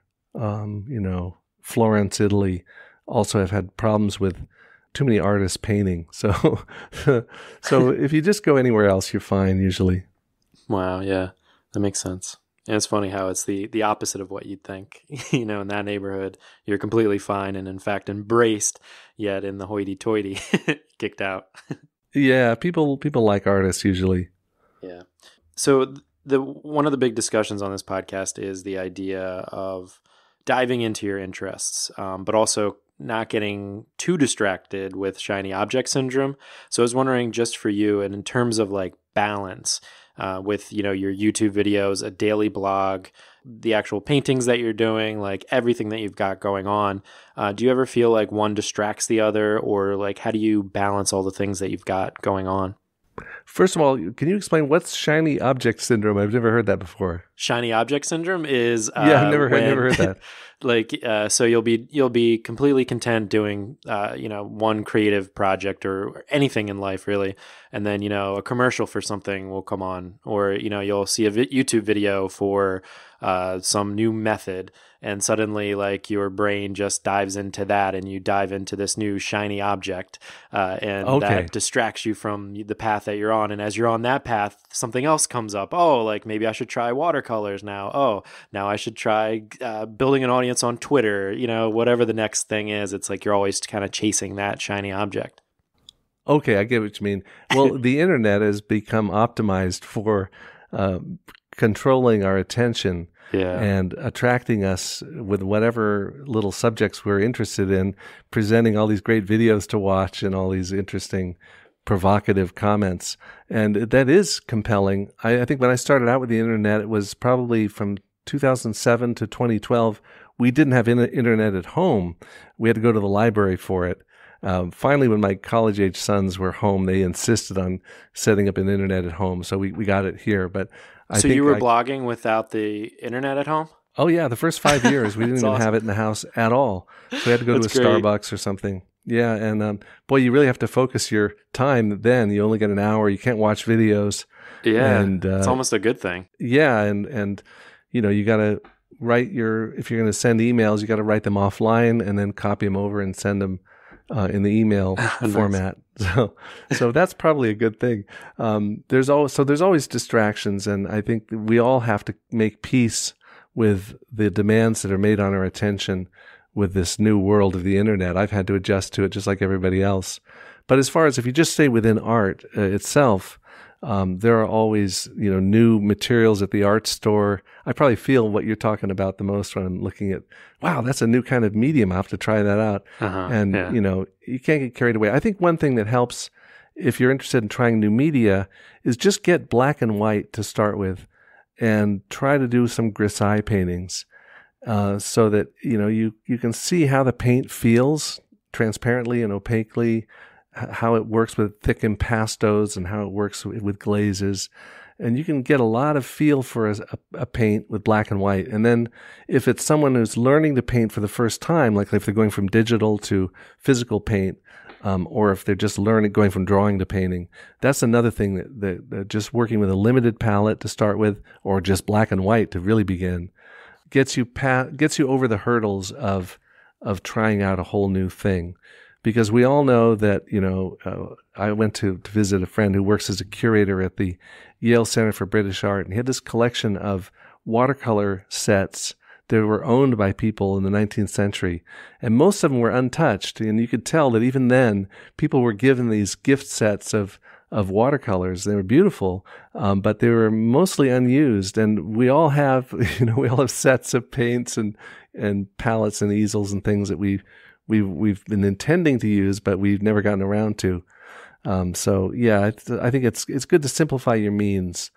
Florence, Italy, also have had problems with too many artists painting. So if you just go anywhere else, you're fine usually. Wow, yeah, that makes sense. And it's funny how it's the opposite of what you'd think. In that neighborhood, you're completely fine and in fact embraced, yet in the hoity-toity, kicked out. Yeah, people like artists usually. Yeah. So one of the big discussions on this podcast is the idea of diving into your interests, but also not getting too distracted with shiny object syndrome. So I was wondering, just for you, and in terms of like balance with, your YouTube videos, a daily blog, the actual paintings that you're doing, like everything that you've got going on, do you ever feel like one distracts the other, or like how do you balance all the things that you've got going on? First of all, can you explain what's shiny object syndrome? I've never heard that before. Shiny object syndrome is I've never heard that. Like so you'll be completely content doing one creative project or anything in life really, and then a commercial for something will come on, or you'll see a YouTube video for some new method, and suddenly like your brain just dives into that, and you dive into this new shiny object, and that distracts you from the path that you're on. And as you're on that path, something else comes up. Oh, like maybe I should try watercolors now. Oh, now I should try building an audience on Twitter. Whatever the next thing is, it's like you're always kind of chasing that shiny object. Okay, I get what you mean. Well, the internet has become optimized for controlling our attention. Yeah. And attracting us with whatever little subjects we're interested in, presenting all these great videos to watch and all these interesting, provocative comments. And that is compelling. I think when I started out with the internet, it was probably from 2007 to 2012. We didn't have internet at home. We had to go to the library for it. Finally, when my college-age sons were home, they insisted on setting up an internet at home. So we got it here. But So you were blogging without the internet at home? Oh, yeah. The first 5 years, we didn't even have it in the house at all. So we had to go to a Starbucks or something. Yeah. And boy, you really have to focus your time then. You only get an hour. You can't watch videos. Yeah. And it's almost a good thing. Yeah. And you got to write if you're going to send emails, you got to write them offline and then copy them over and send them in the email format. So that's probably a good thing. There's always distractions, and I think we all have to make peace with the demands that are made on our attention with this new world of the internet. I've had to adjust to it just like everybody else. But as far as if you just stay within art itself, there are always new materials at the art store. I probably feel what you're talking about the most when I'm looking at, wow, that's a new kind of medium. I have to try that out. You can't get carried away. I think one thing that helps if you're interested in trying new media is just get black and white to start with and try to do some grisaille paintings so that you can see how the paint feels transparently and opaquely, how it works with thick impastos and how it works with glazes. And you can get a lot of feel for a paint with black and white. And then if it's someone who's learning to paint for the first time, like if they're going from digital to physical paint, or if they're just going from drawing to painting, that's another thing that just working with a limited palette to start with, or just black and white to really begin, gets you over the hurdles of trying out a whole new thing. Because we all know that, I went to visit a friend who works as a curator at the Yale Center for British Art, and he had this collection of watercolor sets that were owned by people in the 19th century. And most of them were untouched. And you could tell that even then, people were given these gift sets of watercolors. They were beautiful, but they were mostly unused. And we all have, sets of paints and palettes and easels and things that we've been intending to use, but we've never gotten around to. I think it's good to simplify your means.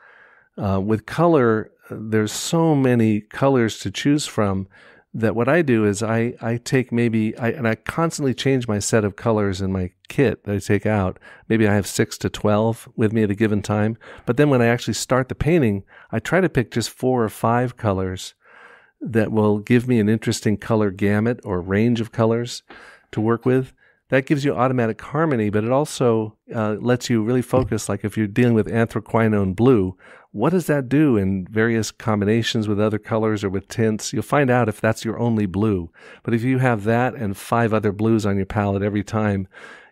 With color, there's so many colors to choose from that what I do is I take and I constantly change my set of colors in my kit that I take out. Maybe I have 6 to 12 with me at a given time. But then when I actually start the painting, I try to pick just 4 or 5 colors that will give me an interesting color gamut or range of colors to work with. That gives you automatic harmony, but it also lets you really focus. Like if you're dealing with anthraquinone blue, what does that do in various combinations with other colors or with tints? You'll find out if that's your only blue. But if you have that and 5 other blues on your palette every time,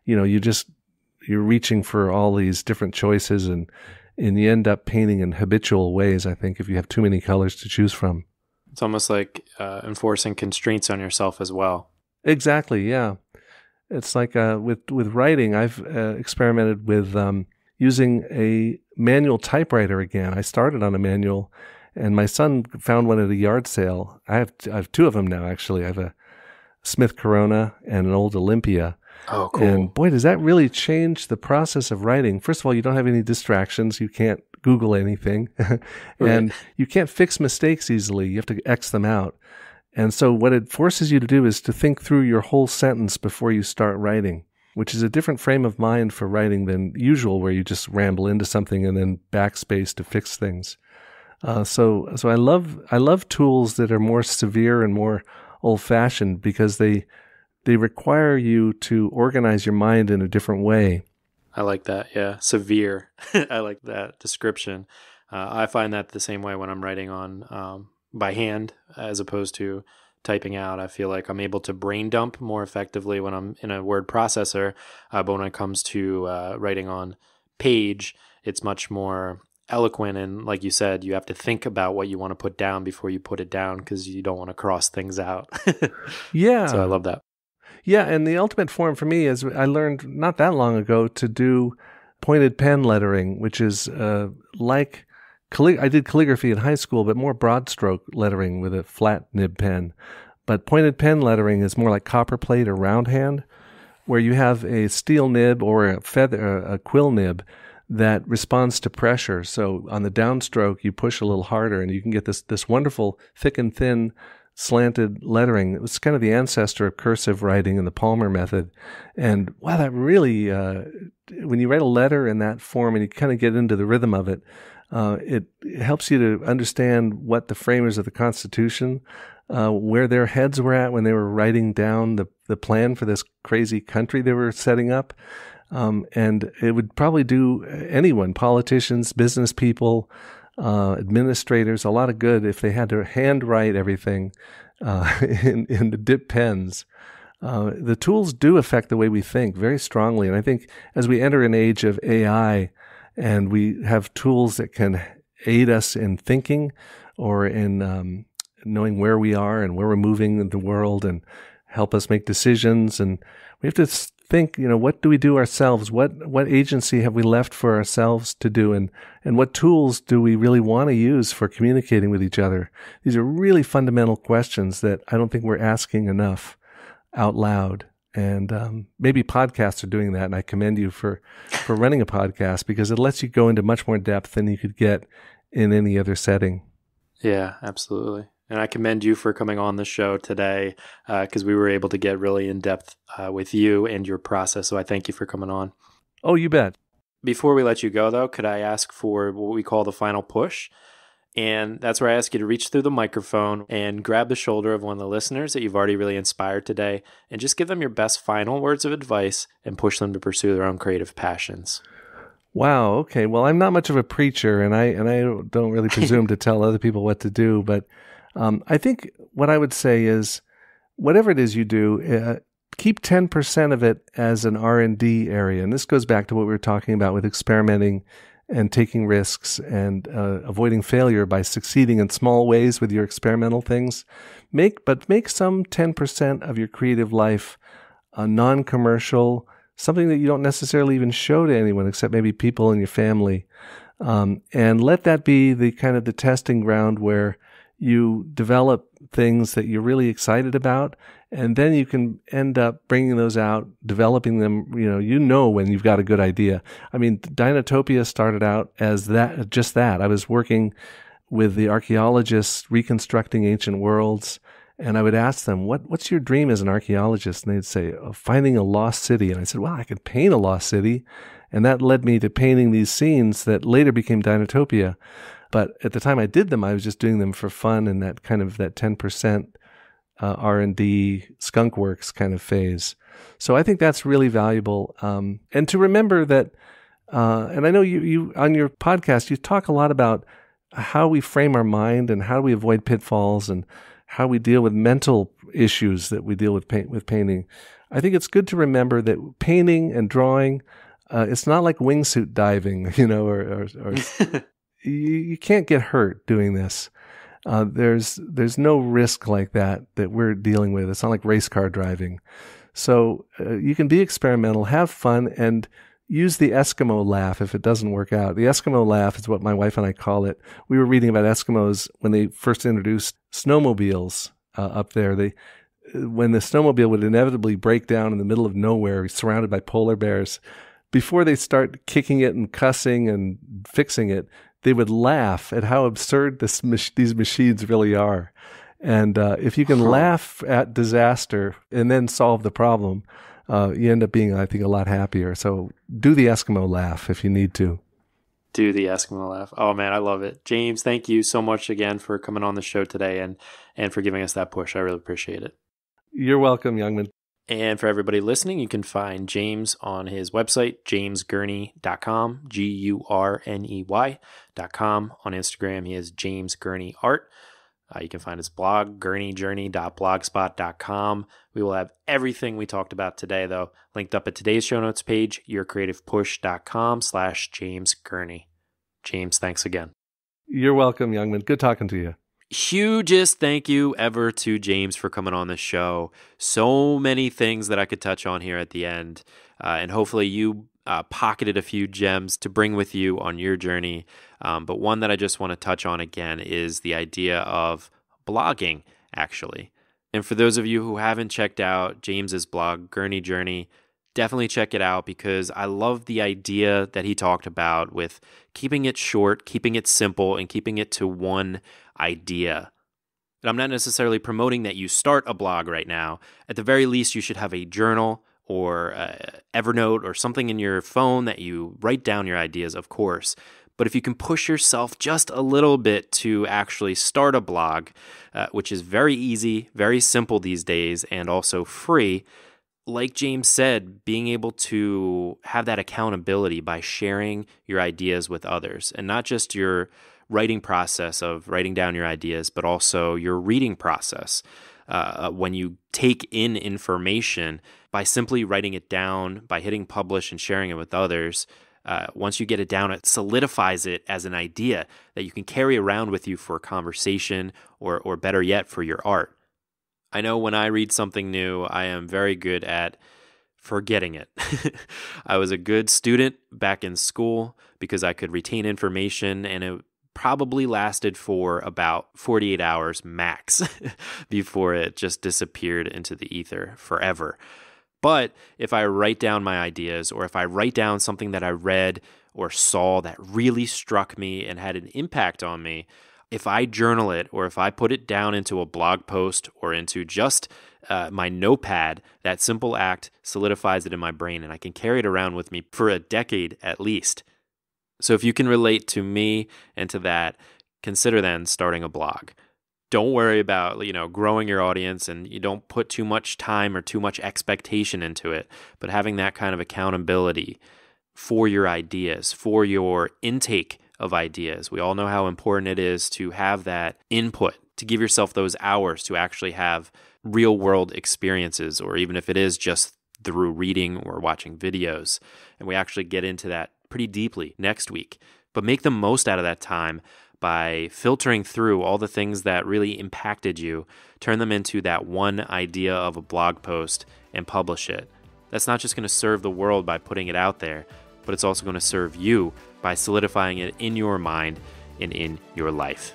you're reaching for all these different choices, and you end up painting in habitual ways, I think, if you have too many colors to choose from. It's almost like enforcing constraints on yourself as well. Exactly, yeah. It's like with writing, I've experimented with using a manual typewriter again. I started on a manual, and my son found one at a yard sale. I have 2 of them now, actually. I have a Smith Corona and an old Olympia. Oh, cool. And boy, does that really change the process of writing. First of all, you don't have any distractions. You can't Google anything. And you can't fix mistakes easily. You have to X them out. And so what it forces you to do is to think through your whole sentence before you start writing, which is a different frame of mind for writing than usual, where you just ramble into something and then backspace to fix things. So I love tools that are more severe and more old-fashioned, because they require you to organize your mind in a different way. I like that. Yeah. Severe. I like that description. I find that the same way when I'm writing on by hand as opposed to typing out. I feel like I'm able to brain dump more effectively when I'm in a word processor. But when it comes to writing on page, it's much more eloquent. And like you said, you have to think about what you want to put down before you put it down, because you don't want to cross things out. Yeah. So I love that. Yeah, and the ultimate form for me is I learned not that long ago to do pointed pen lettering, which is like I did calligraphy in high school, but more broad stroke lettering with a flat nib pen. But pointed pen lettering is more like copperplate or round hand, where you have a steel nib or a quill nib that responds to pressure. So on the downstroke, you push a little harder, and you can get this wonderful thick and thin slanted lettering. It was kind of the ancestor of cursive writing and the Palmer method. And wow, that really, when you write a letter in that form and you kind of get into the rhythm of it, it helps you to understand what the framers of the Constitution, where their heads were at when they were writing down the plan for this crazy country they were setting up. And it would probably do anyone, politicians, business people, administrators, a lot of good if they had to handwrite everything in the dip pens. The tools do affect the way we think very strongly. And I think as we enter an age of AI and we have tools that can aid us in thinking or in knowing where we are and where we're moving in the world and help us make decisions, and we have to think, what do we do ourselves? What agency have we left for ourselves to do? And what tools do we really want to use for communicating with each other? These are really fundamental questions that I don't think we're asking enough out loud. And maybe podcasts are doing that. And I commend you for running a podcast, because it lets you go into much more depth than you could get in any other setting. Yeah, absolutely. And I commend you for coming on the show today, because we were able to get really in depth with you and your process. So I thank you for coming on. Oh, you bet. Before we let you go, though, could I ask for what we call the final push? And that's where I ask you to reach through the microphone and grab the shoulder of one of the listeners that you've already really inspired today, and just give them your best final words of advice and push them to pursue their own creative passions. Wow. Okay. Well, I'm not much of a preacher, and I don't really presume to tell other people what to do, but I think what I would say is, whatever it is you do, keep 10% of it as an R&D area. And this goes back to what we were talking about with experimenting and taking risks and avoiding failure by succeeding in small ways with your experimental things. Make some 10% of your creative life non-commercial, something that you don't necessarily even show to anyone except maybe people in your family. And let that be the kind of the testing ground where you develop things that you're really excited about, and then you can end up bringing those out, developing them, when you've got a good idea. I mean, Dinotopia started out as just that. I was working with the archaeologists reconstructing ancient worlds, And I would ask them, what's your dream as an archaeologist? And they'd say, finding a lost city. And I said, well, I could paint a lost city. And that led me to painting these scenes that later became Dinotopia. But at the time I did them, I was just doing them for fun and that kind of that 10% R&D skunk works kind of phase. So I think that's really valuable. And to remember that, and I know you on your podcast, you talk a lot about how we frame our mind and how we avoid pitfalls and how we deal with mental issues that we deal with painting. I think it's good to remember that painting and drawing, it's not like wingsuit diving, or you can't get hurt doing this. There's no risk like that we're dealing with. It's not like race car driving. So you can be experimental, have fun, and use the Eskimo Laugh if it doesn't work out. The Eskimo Laugh is what my wife and I call it. We were reading about Eskimos when they first introduced snowmobiles up there. When the snowmobile would inevitably break down in the middle of nowhere, surrounded by polar bears, before they start kicking it and cussing and fixing it, they would laugh at how absurd these machines really are. And if you can laugh at disaster and then solve the problem, you end up being, I think, a lot happier. So do the Eskimo Laugh if you need to. Do the Eskimo Laugh. Oh, man, I love it. James, thank you so much again for coming on the show today and for giving us that push. I really appreciate it. You're welcome, Youngman. And for everybody listening, you can find James on his website, jamesgurney.com, Gurney.com. On Instagram, he is James Gurney Art. You can find his blog, gurneyjourney.blogspot.com. We will have everything we talked about today, though, linked up at today's show notes page, yourcreativepush.com/James Gurney. James, thanks again. You're welcome, Youngman. Good talking to you. Hugest thank you ever to James for coming on the show. So many things that I could touch on here at the end, and hopefully you pocketed a few gems to bring with you on your journey. But one that I just want to touch on again is the idea of blogging, actually. And for those of you who haven't checked out James's blog, Gurney Journey, definitely check it out because I love the idea that he talked about with keeping it short, keeping it simple, and keeping it to one idea. And I'm not necessarily promoting that you start a blog right now. At the very least, you should have a journal or Evernote or something in your phone that you write down your ideas, of course. But if you can push yourself just a little bit to actually start a blog, which is very easy, very simple these days, and also free, like James said, being able to have that accountability by sharing your ideas with others, and not just your writing process of writing down your ideas, but also your reading process. When you take in information by simply writing it down, by hitting publish and sharing it with others, once you get it down, it solidifies it as an idea that you can carry around with you for a conversation or better yet, for your art. I know when I read something new, I am very good at forgetting it. I was a good student back in school because I could retain information, and it probably lasted for about 48 hours max before it just disappeared into the ether forever. But if I write down my ideas, or if I write down something that I read or saw that really struck me and had an impact on me, if I journal it, or if I put it down into a blog post or into just my notepad, that simple act solidifies it in my brain, and I can carry it around with me for a decade at least. So if you can relate to me and to that, consider then starting a blog. Don't worry about, growing your audience, and you don't put too much time or too much expectation into it, but having that kind of accountability for your ideas, for your intake of ideas. We all know how important it is to have that input, to give yourself those hours to actually have real world experiences, or even if it is just through reading or watching videos. And we actually get into that pretty deeply next week. But make the most out of that time by filtering through all the things that really impacted you, turn them into that one idea of a blog post and publish it. That's not just going to serve the world by putting it out there, but it's also going to serve you by solidifying it in your mind and in your life.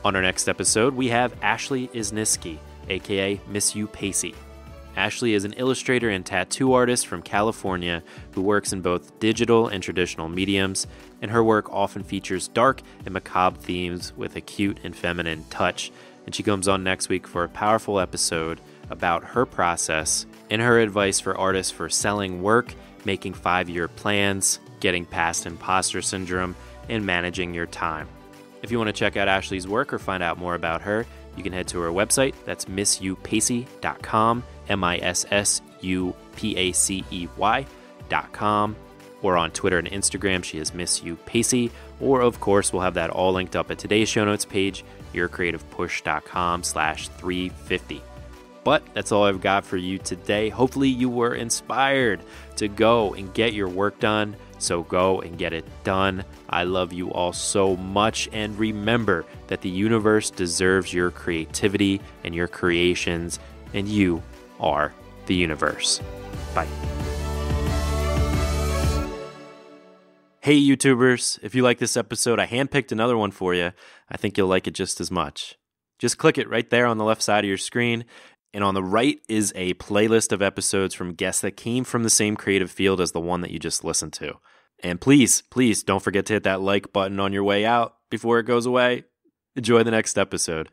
On our next episode, we have Ashley Isniski, aka Miss You Pacey. Ashley is an illustrator and tattoo artist from California who works in both digital and traditional mediums, and her work often features dark and macabre themes with a cute and feminine touch. and she comes on next week for a powerful episode about her process and her advice for artists for selling work, making 5-year plans, getting past imposter syndrome, and managing your time. If you want to check out Ashley's work or find out more about her, you can head to her website. That's missupacey.com, MISSUPACEY.com, or on Twitter and Instagram, she is missupacey, or of course, we'll have that all linked up at today's show notes page, yourcreativepush.com/350. But that's all I've got for you today. Hopefully you were inspired to go and get your work done. So go and get it done. I love you all so much. And remember that the universe deserves your creativity and your creations, and you are the universe. Bye. Hey YouTubers, if you like this episode, I handpicked another one for you. I think you'll like it just as much. Just click it right there on the left side of your screen. And on the right is a playlist of episodes from guests that came from the same creative field as the one that you just listened to. And please, please don't forget to hit that like button on your way out before it goes away. Enjoy the next episode.